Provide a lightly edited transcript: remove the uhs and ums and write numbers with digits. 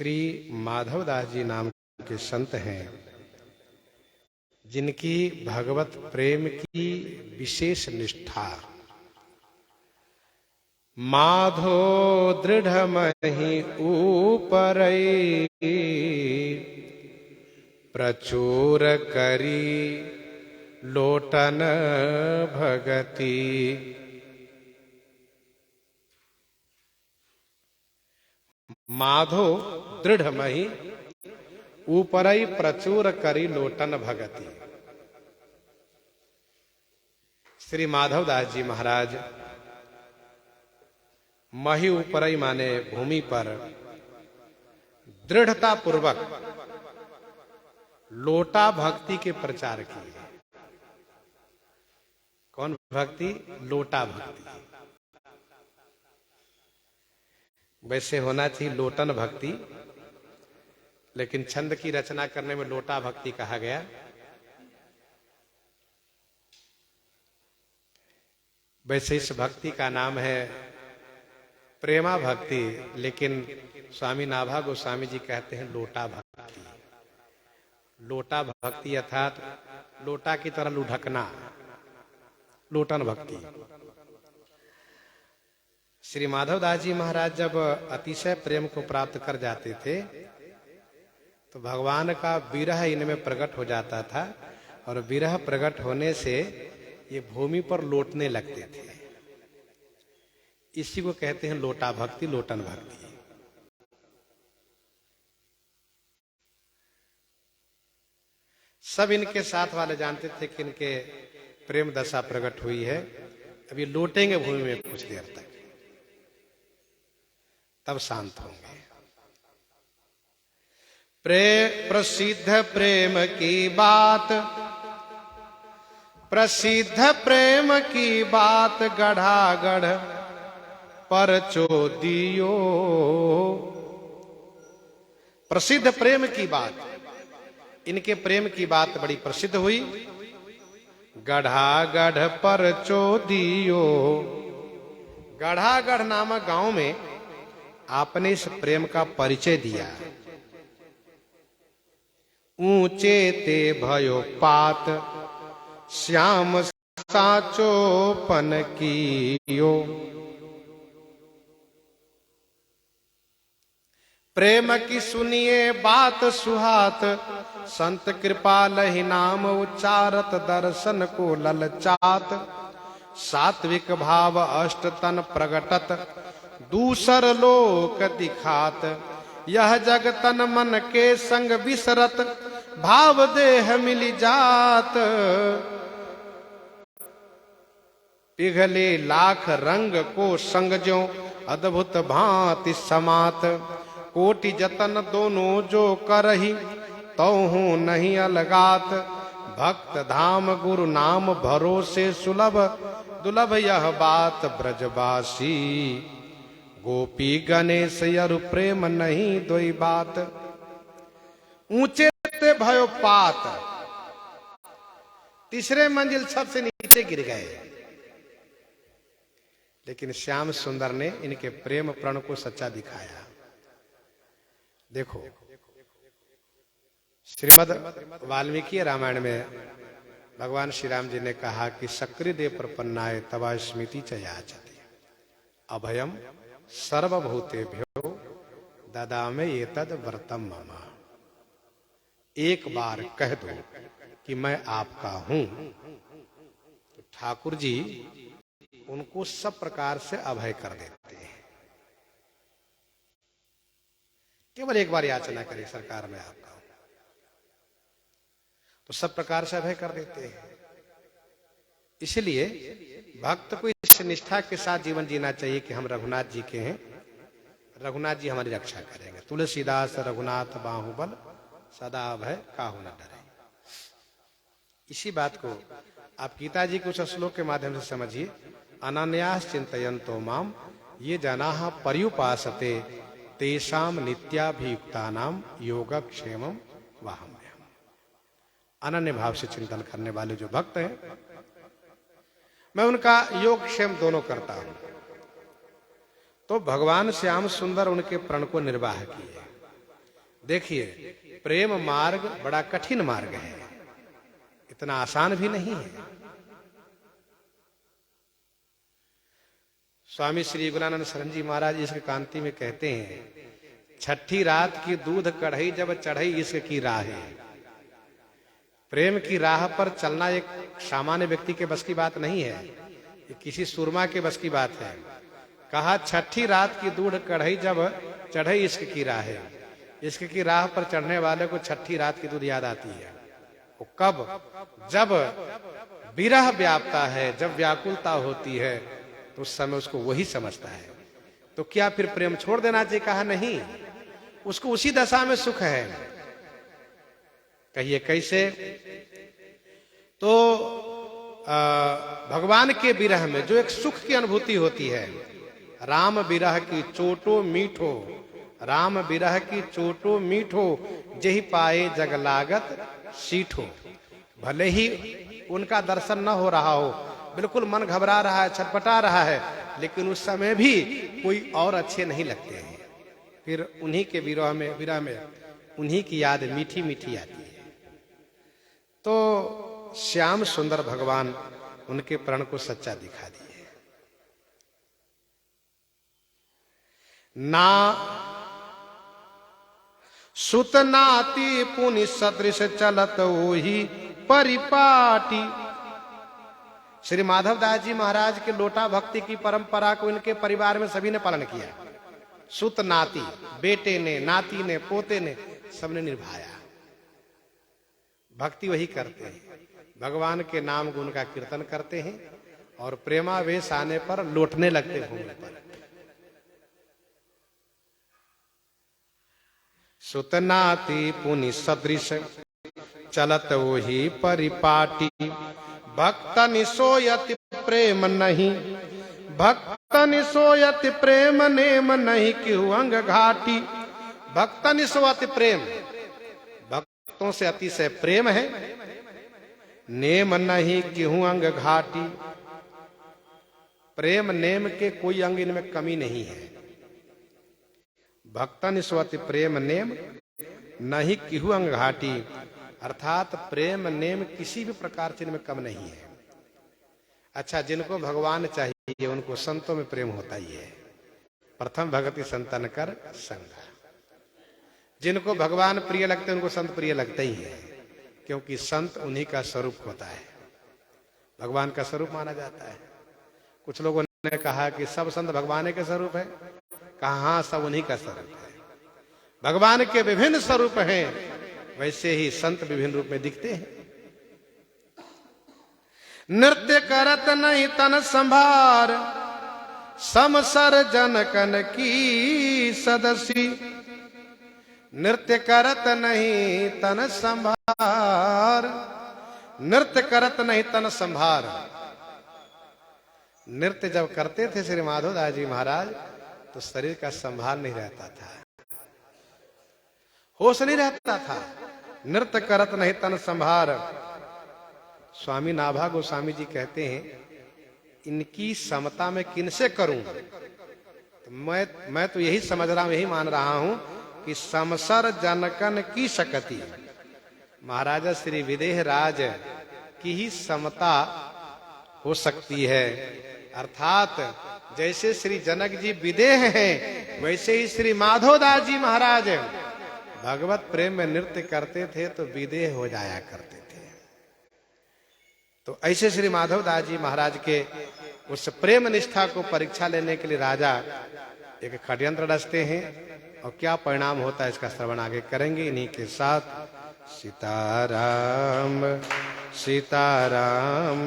श्री माधवदास जी नाम के संत हैं जिनकी भगवत प्रेम की विशेष निष्ठा। माधो दृढ़ महि ऊपर प्रचुर करी लोटन भगति। माधो दृढ़ महि ऊपरई प्रचुर करी लोटन भगति। श्री माधवदास जी महाराज मही ऊपरई माने भूमि पर दृढ़ता पूर्वक लोटा भक्ति के प्रचार किए। कौन भक्ति? लोटा भक्ति। वैसे होना चाहिए लोटन भक्ति, लेकिन छंद की रचना करने में लोटा भक्ति कहा गया। वैसे इस भक्ति का नाम है प्रेमा भक्ति, लेकिन स्वामी नाभा गोस्वामी जी कहते हैं लोटा भक्ति। लोटा भक्ति अर्थात लोटा की तरह लुढ़कना, लोटन भक्ति। श्री माधवदास जी महाराज जब अतिशय प्रेम को प्राप्त कर जाते थे तो भगवान का विरह इनमें प्रकट हो जाता था, और विरह प्रकट होने से ये भूमि पर लौटने लगते थे। इसी को कहते हैं लोटा भक्ति, लोटन भक्ति। सब इनके साथ वाले जानते थे कि इनके प्रेम दशा प्रकट हुई है, अभी लौटेंगे भूमि में कुछ देर तक, तब शांत होंगे। प्रसिद्ध प्रेम की बात, प्रसिद्ध प्रेम की बात गढ़ागढ़ पर चोदियो। प्रसिद्ध प्रेम की बात, इनके प्रेम की बात बड़ी प्रसिद्ध हुई। गढ़ागढ़ पर चोदियो, गढ़ागढ़ नामक गांव में आपने इस प्रेम का परिचय दिया। ऊंचे ते भयो पात श्याम साचो पन कियो। प्रेम की सुनिए बात सुहात, संत कृपाल ही नाम उच्चारत दर्शन को ललचात। सात्विक भाव अष्ट तन प्रगटत, दूसर लोक दिखात। यह जग तन मन के संग विसरत, भाव देह मिली जात। पिघले लाख रंग को संग ज्यों अद्भुत भांति समात। कोटि जतन दोनों जो करही, तौहू नहीं अलगात। भक्त धाम गुरु नाम भरोसे सुलभ, दुलभ यह बात ब्रजवासी। गोपी गणेश यरु प्रेम नहीं दोई बात। ऊंचे ते भयो पात, तीसरे मंजिल सबसे नीचे गिर गए, लेकिन श्याम सुंदर ने इनके प्रेम प्रण को सच्चा दिखाया। देखो, श्रीमद् वाल्मीकि रामायण में भगवान श्री राम जी ने कहा कि सक्रि देव प्रपन्नाय तवा स्मृति च याचते अभयम सर्वभूतेभ्यो ददामे एतद् व्रतम मम। एक बार कह दो कि मैं आपका हूं, तो ठाकुर जी उनको सब प्रकार से अभय कर देते हैं। केवल एक बार याचना करें सरकार में आपका हूं, तो सब प्रकार से अभय कर देते हैं। इसलिए भक्त को इस निष्ठा के साथ जीवन जीना चाहिए कि हम रघुनाथ जी के हैं, रघुनाथ जी हमारी रक्षा करेंगे। तुलसीदास रघुनाथ बाहुबल, सदा अभय काहू न डरे। इसी बात को आप गीता जी के उस श्लोक के माध्यम से समझिए। अनन्यास चिंतयन्तो माम ये जनाः पर्युपासते तेषाम नित्याभियुक्तानाम योगक्षेमम वहाम्यहम्। अनन्य भाव से चिंतन करने वाले जो भक्त हैं, मैं उनका योग क्षेम दोनों करता हूं। तो भगवान श्याम सुंदर उनके प्रण को निर्वाह किए। देखिए, प्रेम मार्ग बड़ा कठिन मार्ग है, इतना आसान भी नहीं है। स्वामी श्री गुणानंद शरण जी महाराज इसके कांति में कहते हैं, छठी रात की दूध कढ़ई जब चढ़ई इश्क की राह है। प्रेम की राह पर चलना एक सामान्य व्यक्ति के बस की बात नहीं है, ये किसी सुरमा के बस की बात है। कहा छठी रात की दूध कढ़ई जब चढ़ई इश्क की राह है। इश्क की राह पर चढ़ने वाले को छठी रात की दूध याद आती है। वो कब? जब विरह व्यापता है, जब व्याकुलता होती है, तो उस समय उसको वही समझता है। तो क्या फिर प्रेम छोड़ देना चाहिए? कहा नहीं, उसको उसी दशा में सुख है। कहिए कैसे? तो भगवान के विरह में जो एक सुख की अनुभूति होती है, राम विरह की चोटो मीठो, राम विरह की चोटो मीठो, जेहि पाए जग लागत सीठो। भले ही उनका दर्शन न हो रहा हो, बिल्कुल मन घबरा रहा है, छटपटा रहा है, लेकिन उस समय भी कोई और अच्छे नहीं लगते हैं। फिर उन्हीं के विरह में उन्हीं की याद मीठी मीठी आती है। तो श्याम सुंदर भगवान उनके प्रण को सच्चा दिखा दिए। ना सुत नाती पुनि सदृश चलत ओही परिपाटी। श्री माधवदास जी महाराज के लोटा भक्ति की परंपरा को इनके परिवार में सभी ने पालन किया। सुत नाती, बेटे ने, नाती ने, पोते ने, सबने निभाया। भक्ति वही करते हैं, भगवान के नाम गुण का कीर्तन करते हैं और प्रेमावेश आने पर लौटने लगते हैं भूमि पर। सुत नाती पुनि सदृश चलत वही परिपाटी। भक्तनि सोयति प्रेम नहीं, भक्तनि सोयति प्रेम नेम नहीं, क्यों अंग घाटी। भक्तनि सोयति प्रेम, भक्तों से अतिशय प्रेम है। नेम नहीं क्यों अंग घाटी, प्रेम नेम के कोई अंग इनमें कमी नहीं है। भक्तनि सोयति प्रेम नेम नहीं क्यों अंग घाटी, अर्थात प्रेम नेम किसी भी प्रकार से इनमें कम नहीं है। अच्छा, जिनको भगवान चाहिए उनको संतों में प्रेम होता ही है। प्रथम भक्ति संतन कर संग। जिनको भगवान प्रिय लगते हैं उनको संत प्रिय लगते ही है, क्योंकि संत उन्हीं का स्वरूप होता है, भगवान का स्वरूप माना जाता है। कुछ लोगों ने कहा कि सब संत भगवान के स्वरूप है। कहा हाँ, सब उन्हीं का स्वरूप है। भगवान के विभिन्न स्वरूप हैं, वैसे ही संत विभिन्न रूप में दिखते हैं। नृत्य करत नहीं तन संभार, समसर जनकन की सदसी। नृत्य करत नहीं तन संभार, नृत्य करत नहीं तन संभार। नृत्य जब करते थे श्री माधवदास जी महाराज, तो शरीर का संभाल नहीं रहता था, होश नहीं रहता था। नृत्य करत नहीं तन संभार। स्वामी नाभा गोस्वामी जी कहते हैं, इनकी समता में किनसे करूं? तो मैं तो यही समझ रहा हूं, यही मान रहा हूं कि समसर जनकन की शकति, महाराजा श्री विदेह राज की ही समता हो सकती है। अर्थात जैसे श्री जनक जी विदेह हैं, वैसे ही श्री माधवदास जी महाराज भगवत प्रेम में नृत्य करते थे तो विदेह हो जाया करते थे। तो ऐसे श्री माधवदास जी महाराज के उस प्रेम निष्ठा को परीक्षा लेने के लिए राजा एक षड्यंत्र रचते हैं, और क्या परिणाम होता है इसका श्रवण आगे करेंगे। इन्हीं के साथ सीताराम सीताराम।